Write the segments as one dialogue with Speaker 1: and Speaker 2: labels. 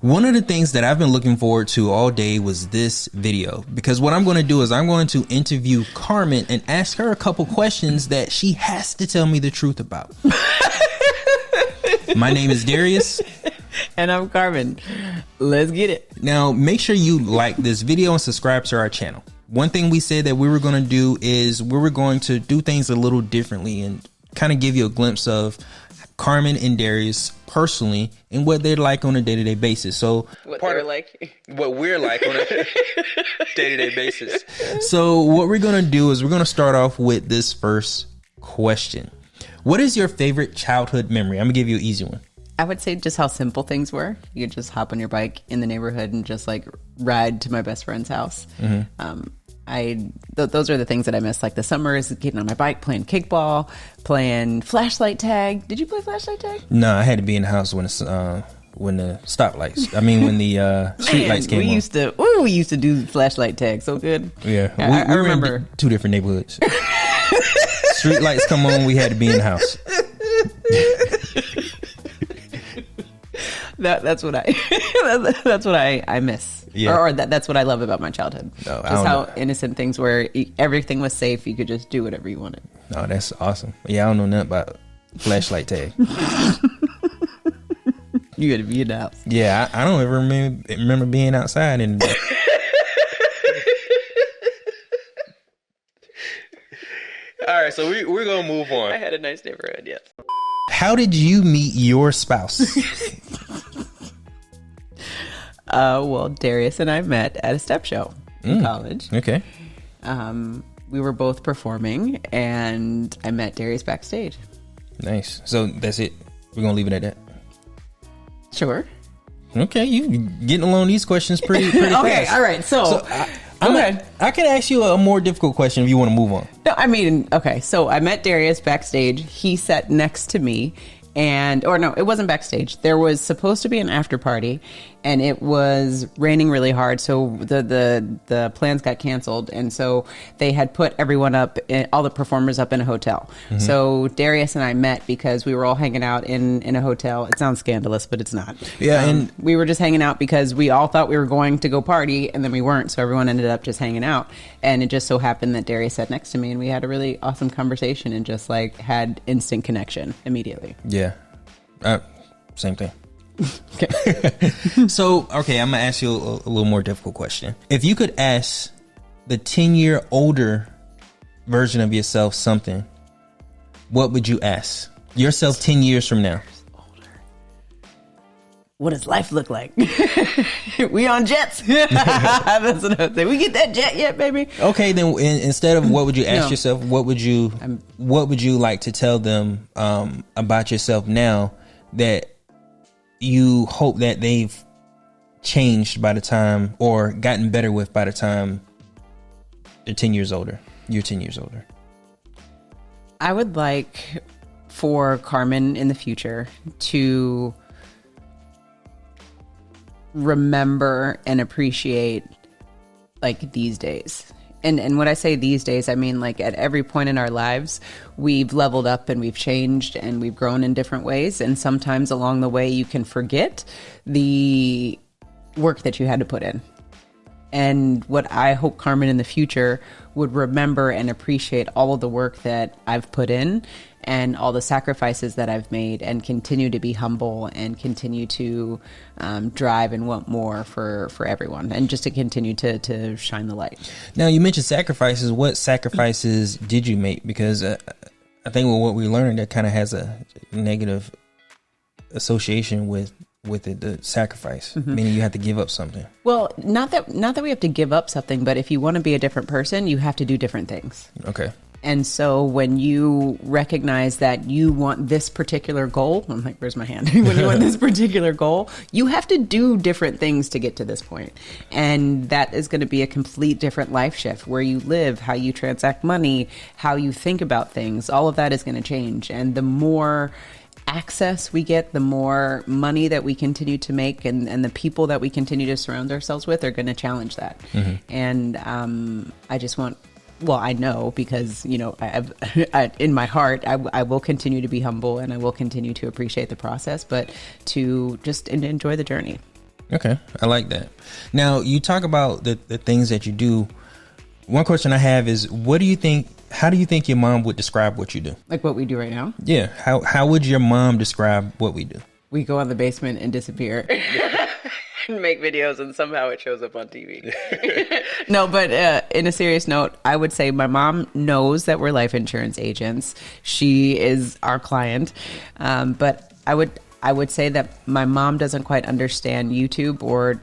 Speaker 1: One of the things that I've been looking forward to all day was this video, because what I'm going to do is I'm going to interview Carmen and ask her a couple questions that she has to tell me the truth about. My name is Darius.
Speaker 2: And I'm Carmen. Let's get it.
Speaker 1: Now, make sure you like this video and subscribe to our channel. One thing we said that we were going to do is we were going to do things a little differently and kind of give you a glimpse of Carmen and Darius personally and what they're like on a day-to-day basis. So
Speaker 2: what we're like
Speaker 1: on a day-to-day basis. So what we're going to do is we're going to start off with this first question. What is your favorite childhood memory? I'm gonna give you an easy one.
Speaker 2: I would say just how simple things were. You could just hop on your bike in the neighborhood and just like ride to my best friend's house. Those are the things that I miss. Like the summers, getting on my bike, playing kickball, playing flashlight tag. Did you play flashlight tag?
Speaker 1: No, I had to be in the house when the stoplights. I mean, when the street lights came on.
Speaker 2: We used to do flashlight tag so good.
Speaker 1: Yeah,
Speaker 2: I remember
Speaker 1: in two different neighborhoods. Street lights come on, we had to be in the house.
Speaker 2: That's what I miss.
Speaker 1: Yeah.
Speaker 2: Or that's what I love about my childhood.
Speaker 1: No,
Speaker 2: just how innocent things were. Everything was safe. You could just do whatever you wanted.
Speaker 1: No, that's awesome. Yeah, I don't know nothing about flashlight tag.
Speaker 2: You had to be in the house.
Speaker 1: Yeah, I don't ever remember being outside and. All right, so we're gonna move on.
Speaker 2: I had a nice neighborhood. Yes.
Speaker 1: How did you meet your spouse?
Speaker 2: Well, Darius and I met at a step show in college.
Speaker 1: Okay.
Speaker 2: We were both performing, and I met Darius backstage.
Speaker 1: Nice. So that's it. We're gonna leave it at that.
Speaker 2: Sure.
Speaker 1: Okay, you getting along these questions pretty
Speaker 2: okay,
Speaker 1: fast.
Speaker 2: All right. So go ahead.
Speaker 1: I can ask you a more difficult question if you want to move on.
Speaker 2: No, I mean, okay. So I met Darius backstage. He sat next to me. It wasn't backstage. There was supposed to be an after party, and it was raining really hard. So the plans got canceled, and so they had put everyone up, all the performers up in a hotel. Mm-hmm. So Darius and I met because we were all hanging out in a hotel. It sounds scandalous, but it's not.
Speaker 1: Yeah, and
Speaker 2: we were just hanging out because we all thought we were going to go party, and then we weren't. So everyone ended up just hanging out, and it just so happened that Darius sat next to me, and we had a really awesome conversation, and just like had instant connection immediately.
Speaker 1: Yeah. Same thing.
Speaker 2: Okay.
Speaker 1: So, okay, I'm going to ask you a little more difficult question. If you could ask the 10-year older version of yourself something, what would you ask yourself 10 years from now?
Speaker 2: What does life look like? We on jets. That's what I say. We get that jet yet, baby?
Speaker 1: Okay, then instead of what would you ask yourself, what would you like to tell them about yourself now that you hope that they've changed by the time or gotten better with by the time they're 10 years older? You're 10 years older.
Speaker 2: I would like for Carmen in the future to remember and appreciate like these days. And when I say these days, I mean like at every point in our lives, we've leveled up and we've changed and we've grown in different ways. And sometimes along the way, you can forget the work that you had to put in. And what I hope Carmen in the future would remember and appreciate all of the work that I've put in and all the sacrifices that I've made, and continue to be humble and continue to drive and want more for everyone, and just to continue to shine the light.
Speaker 1: Now, you mentioned sacrifices. What sacrifices did you make? Because I think with what we learned, that kind of has a negative association with it, the sacrifice, meaning you have to give up something.
Speaker 2: Well, not that we have to give up something, but if you want to be a different person, you have to do different things.
Speaker 1: Okay.
Speaker 2: And so when you recognize that you want this particular goal, I'm like, where's my hand? When you want this particular goal, you have to do different things to get to this point. And that is going to be a complete different life shift. Where you live, how you transact money, how you think about things, all of that is going to change. And the more access we get, the more money that we continue to make, and the people that we continue to surround ourselves with are going to challenge that. And I just want, well, I know, because, you know, in my heart, I will continue to be humble, and I will continue to appreciate the process, but to just enjoy the journey.
Speaker 1: Okay. I like that. Now, you talk about the things that you do. One question I have is, how do you think your mom would describe what you do?
Speaker 2: Like what we do right now?
Speaker 1: Yeah. How would your mom describe what we do?
Speaker 2: We go in the basement and disappear and make videos, and somehow it shows up on TV. No, but in a serious note, I would say my mom knows that we're life insurance agents. She is our client. But I would say that my mom doesn't quite understand YouTube or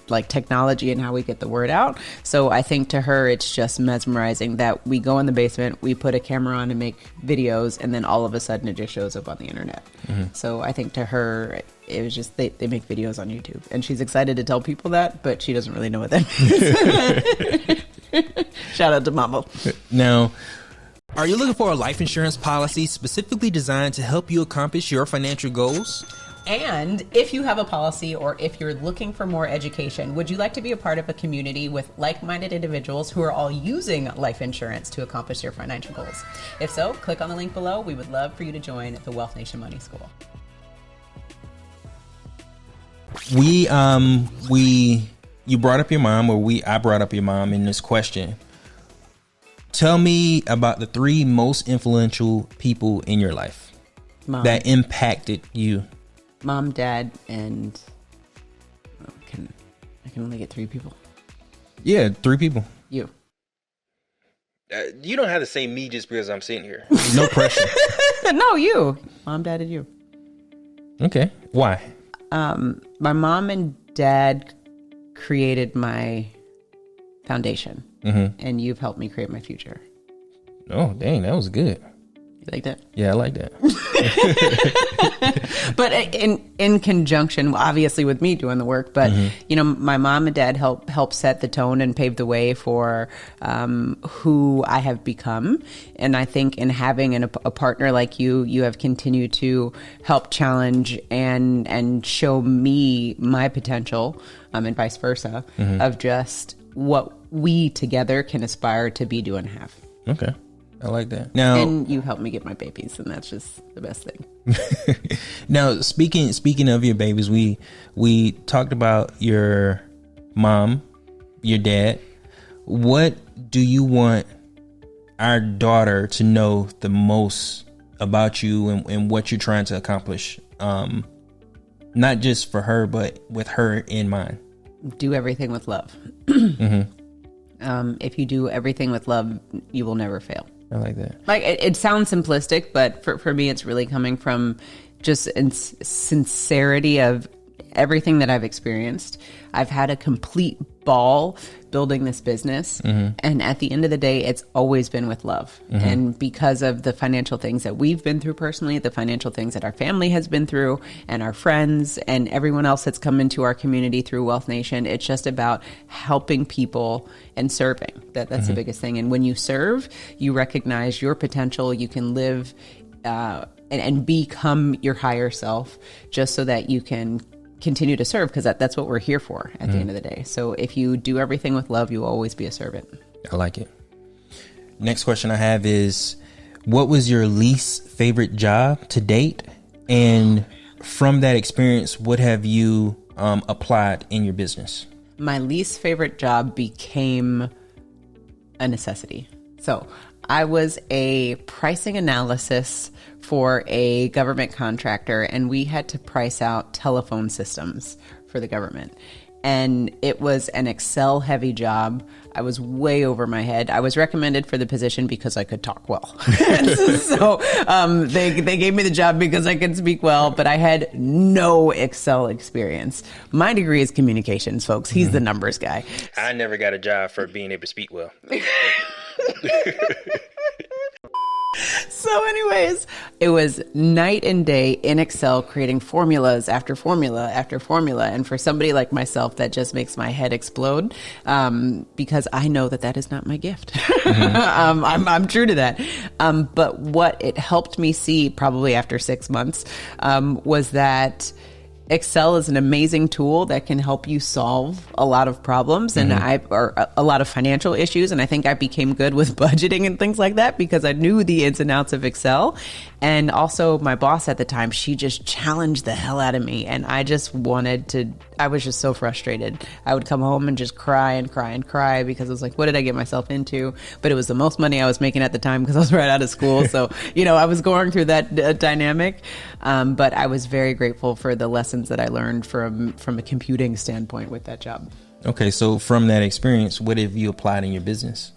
Speaker 2: like technology and how we get the word out. So I think to her, it's just mesmerizing that we go in the basement, we put a camera on and make videos, and then all of a sudden it just shows up on the internet. Mm-hmm. So I think to her, it was just they make videos on YouTube, and she's excited to tell people that, but she doesn't really know what that means. Shout out to Mama.
Speaker 1: Now, are you looking for a life insurance policy specifically designed to help you accomplish your financial goals?
Speaker 2: And if you have a policy, or if you're looking for more education, would you like to be a part of a community with like-minded individuals who are all using life insurance to accomplish their financial goals? If so, click on the link below. We would love for you to join the Wealth Nation Money School.
Speaker 1: You brought up your mom, I brought up your mom in this question. Tell me about the 3 most influential people in your life that impacted you.
Speaker 2: Mom, Dad, and I can only get 3 people.
Speaker 1: Yeah, 3 people.
Speaker 2: You.
Speaker 1: You don't have to say me just because I'm sitting here. No pressure.
Speaker 2: No, you. Mom, Dad, and you.
Speaker 1: Okay. Why?
Speaker 2: My mom and dad created my foundation, and you've helped me create my future.
Speaker 1: Oh, dang, that was good.
Speaker 2: You like that?
Speaker 1: Yeah, I like that.
Speaker 2: But in conjunction, obviously, with me doing the work, but you know, my mom and dad help set the tone and pave the way for who I have become. And I think in having a partner like you have continued to help challenge and show me my potential, and vice versa, of just what we together can aspire to be, do, and have.
Speaker 1: Okay. I like that. Now,
Speaker 2: and you helped me get my babies, and that's just the best thing.
Speaker 1: Now, speaking of your babies, we talked about your mom, your dad. What do you want our daughter to know the most about you and what you're trying to accomplish? Not just for her, but with her in mind.
Speaker 2: Do everything with love. If you do everything with love, you will never fail.
Speaker 1: I like that.
Speaker 2: Like it sounds simplistic, but for me, it's really coming from just sincerity of everything that I've experienced. I've had a complete ball building this business. And at the end of the day, it's always been with love. And because of the financial things that we've been through personally, the financial things that our family has been through, and our friends and everyone else that's come into our community through Wealth Nation, it's just about helping people and serving. That's the biggest thing. And when you serve, you recognize your potential. You can live and become your higher self, just so that you can continue to serve, because that's what we're here for at the end of the day. So if you do everything with love, you will always be a servant.
Speaker 1: I like it. Next question I have is, what was your least favorite job to date? And from that experience, what have you applied in your business?
Speaker 2: My least favorite job became a necessity. So I was a pricing analysis for a government contractor, and we had to price out telephone systems for the government. And it was an Excel heavy job. I was way over my head. I was recommended for the position because I could talk well. So they gave me the job because I could speak well, but I had no Excel experience. My degree is communications, folks. He's the numbers guy.
Speaker 1: I never got a job for being able to speak well.
Speaker 2: So anyways, it was night and day in Excel, creating formulas after formula after formula. And for somebody like myself, that just makes my head explode, because I know that is not my gift. I'm true to that. But what it helped me see, probably after 6 months, was that Excel is an amazing tool that can help you solve a lot of problems and or a lot of financial issues. And I think I became good with budgeting and things like that because I knew the ins and outs of Excel. And also my boss at the time, she just challenged the hell out of me. And I just I was just so frustrated. I would come home and just cry and cry and cry because I was like, what did I get myself into? But it was the most money I was making at the time because I was right out of school. So, I was going through that dynamic. But I was very grateful for the lessons that I learned from a computing standpoint with that job.
Speaker 1: Okay. So from that experience, what have you applied in your business?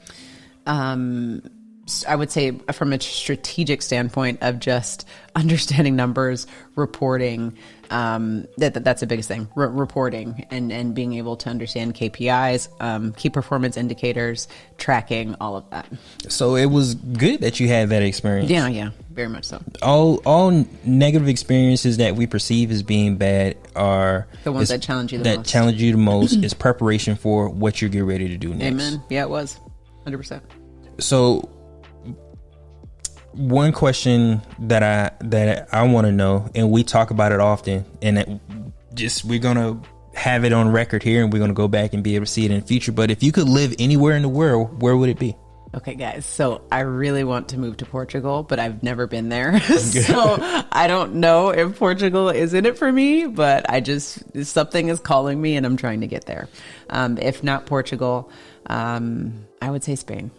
Speaker 2: I would say from a strategic standpoint of just understanding numbers, reporting, that's the biggest thing, reporting and being able to understand KPIs, key performance indicators, tracking, all of that.
Speaker 1: So it was good that you had that experience.
Speaker 2: Yeah, very much so.
Speaker 1: All negative experiences that we perceive as being bad are
Speaker 2: the ones that challenge you the most.
Speaker 1: That challenge you the most is preparation for what you're getting ready to do next.
Speaker 2: Amen. Yeah, it was 100%.
Speaker 1: So one question that I want to know, and we talk about it often, and we're gonna have it on record here, and we're gonna go back and be able to see it in the future. But if you could live anywhere in the world, where would it be?
Speaker 2: Okay, guys. So I really want to move to Portugal, but I've never been there. So I don't know if Portugal is in it for me, but something is calling me and I'm trying to get there. If not Portugal, I would say Spain.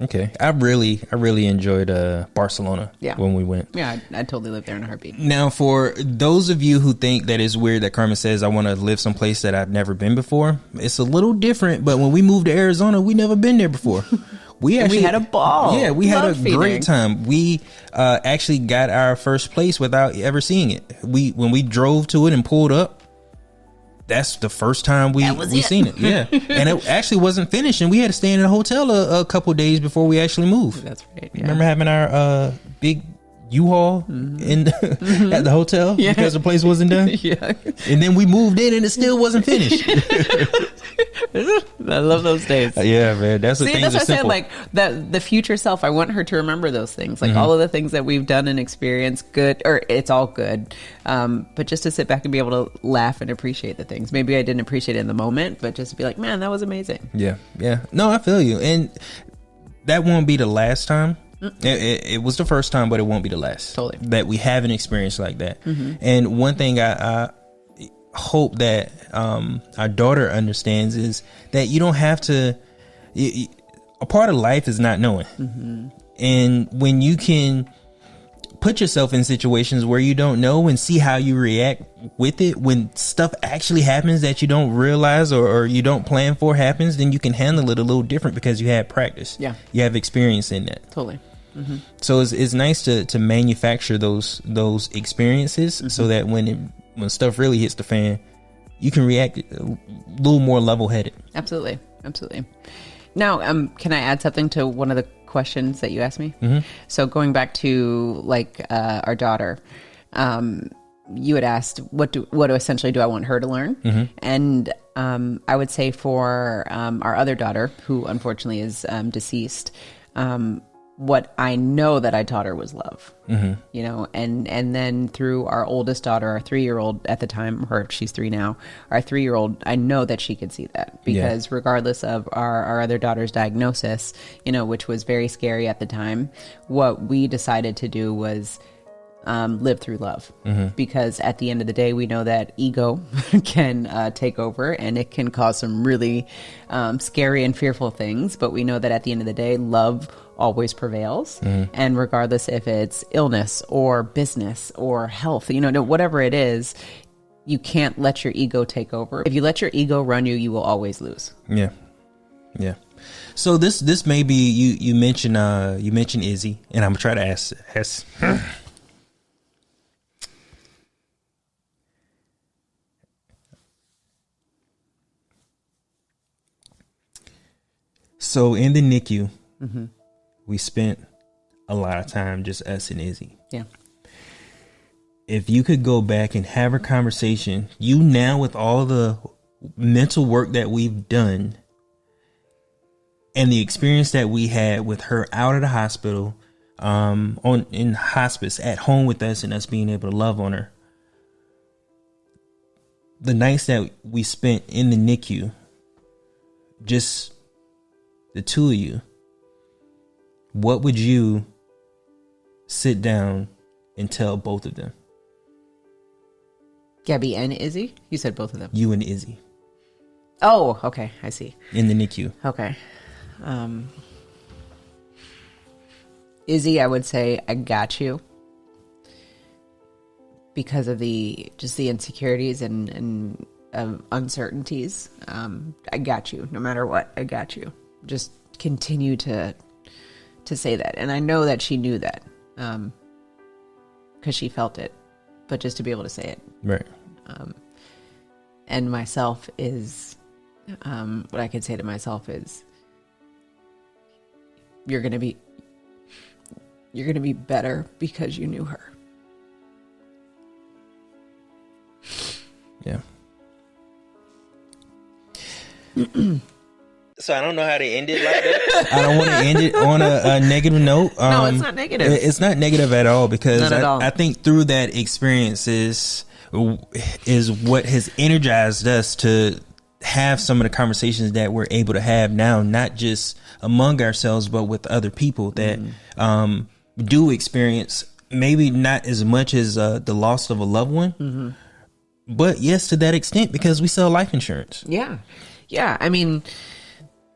Speaker 1: Okay. I really enjoyed Barcelona when we went.
Speaker 2: Yeah, I'd totally live there in a heartbeat.
Speaker 1: Now, for those of you who think that it's weird that Carmen says I want to live someplace that I've never been before, it's a little different. But when we moved to Arizona, we never been there before. We had a ball. Yeah, we had a great time. We actually got our first place without ever seeing it. When we drove to it and pulled up, that's the first time we seen it. Yeah. And it actually wasn't finished, and we had to stay in a hotel a couple of days before we actually moved.
Speaker 2: That's right. Yeah.
Speaker 1: Remember having our big U-Haul in at the hotel because the place wasn't done?
Speaker 2: Yeah.
Speaker 1: And then we moved in and it still wasn't finished.
Speaker 2: I love those days.
Speaker 1: Yeah, man. That's what
Speaker 2: I'm saying. Like the future self, I want her to remember those things. Like all of the things that we've done and experienced, good, or it's all good. But just to sit back and be able to laugh and appreciate the things. Maybe I didn't appreciate it in the moment, but just to be like, man, that was amazing.
Speaker 1: Yeah. Yeah. No, I feel you. And that won't be the last time. It was the first time, but it won't be the last.
Speaker 2: Totally.
Speaker 1: That we have an experience like that. And one thing I hope that our daughter understands is that you don't have to. A part of life is not knowing, and when you can put yourself in situations where you don't know and see how you react with it, when stuff actually happens that you don't realize or you don't plan for happens, then you can handle it a little different because you have practice.
Speaker 2: Yeah,
Speaker 1: you have experience in that.
Speaker 2: Totally.
Speaker 1: So it's nice to manufacture those experiences so that when stuff really hits the fan, you can react a little more level-headed.
Speaker 2: Absolutely. Now, can I add something to one of the questions that you asked me? So going back to our daughter, you had asked what essentially do I want her to learn? And I would say for our other daughter, who unfortunately is deceased, what I know that I taught her was love, and then through our oldest daughter, our 3-year-old at the time, she's 3 now, our 3-year-old, I know that she could see that because regardless of our other daughter's diagnosis, which was very scary at the time, what we decided to do was live through love, because at the end of the day, we know that ego can take over and it can cause some really scary and fearful things. But we know that at the end of the day, love always prevails. And regardless if it's illness or business or health, whatever it is, you can't let your ego take over. If you let your ego run you, you will always lose. Yeah. So this may be you mentioned Izzy, and I'm gonna try to ask So in the NICU, we spent a lot of time just us and Izzy. Yeah. If you could go back and have a conversation, now with all the mental work that we've done and the experience that we had with her out of the hospital, in hospice, at home with us, and us being able to love on her,
Speaker 1: the nights that we spent in the NICU, just the two of you, what would you sit down and tell both of them?
Speaker 2: Gabby and Izzy? You said both of them.
Speaker 1: You and Izzy.
Speaker 2: Oh, okay. I see.
Speaker 1: In the NICU.
Speaker 2: Okay. Izzy, I would say, I got you. Because of the insecurities and uncertainties. I got you. No matter what, I got you. Just continue to say that. And I know that she knew that. Because she felt it. But just to be able to say it.
Speaker 1: Right.
Speaker 2: And myself is, what I could say to myself is, you're going to be better because you knew her.
Speaker 1: Yeah. So I don't know how to end it like that. I don't want to end it on a negative note.
Speaker 2: No, it's not negative.
Speaker 1: It's not negative at all, because
Speaker 2: I
Speaker 1: think through that experience is what has energized us to have some of the conversations that we're able to have now, not just among ourselves, but with other people that do experience maybe not as much as the loss of a loved one, but yes, to that extent, because we sell life insurance.
Speaker 2: Yeah. I mean,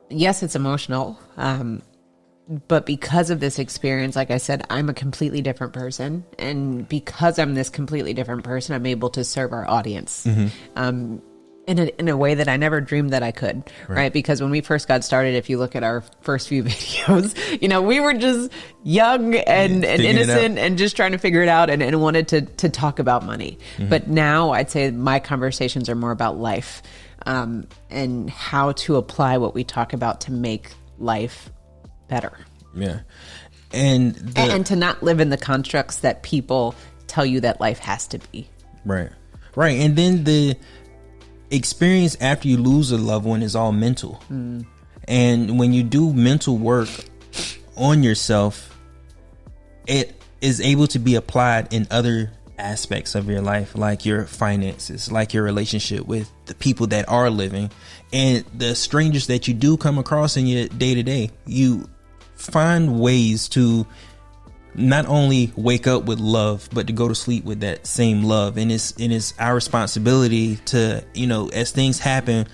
Speaker 2: yes, it's emotional. But because of this experience, like I said, I'm a completely different person. And because I'm this completely different person, I'm able to serve our audience in a way that I never dreamed that I could. Right? Because when we first got started, if you look at our first few videos, we were just young and innocent and just trying to figure it out and wanted to talk about money. But now I'd say my conversations are more about life and how to apply what we talk about to make life better.
Speaker 1: Yeah. And
Speaker 2: to not live in the constructs that people tell you that life has to be.
Speaker 1: Right. And then the experience after you lose a loved one is all mental. And when you do mental work on yourself, it is able to be applied in other aspects of your life, like your finances, like your relationship with the people that are living, and the strangers that you do come across in your day to day. You find ways to not only wake up with love, but to go to sleep with that same love. And it's our responsibility to, as things happen,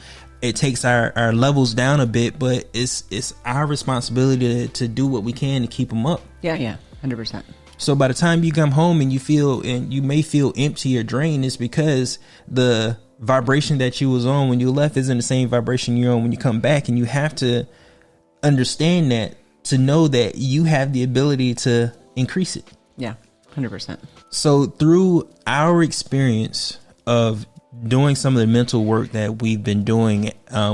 Speaker 1: it takes our levels down a bit, but it's our responsibility to do what we can to keep them up.
Speaker 2: Yeah, 100%.
Speaker 1: So by the time you come home and you may feel empty or drained, it's because the vibration that you was on when you left isn't the same vibration you're on when you come back. And you have to understand that, to know that you have the ability to increase it.
Speaker 2: Yeah, 100%.
Speaker 1: So through our experience of doing some of the mental work that we've been doing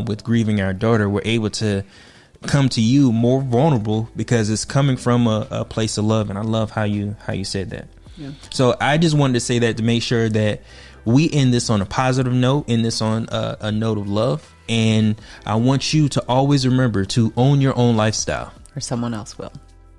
Speaker 1: with grieving our daughter, we're able to come to you more vulnerable because it's coming from a place of love. And I love how you said that. Yeah. So I just wanted to say that to make sure that we end this on a positive note, end this on a note of love. And I want you to always remember to own your own lifestyle,
Speaker 2: or someone else will.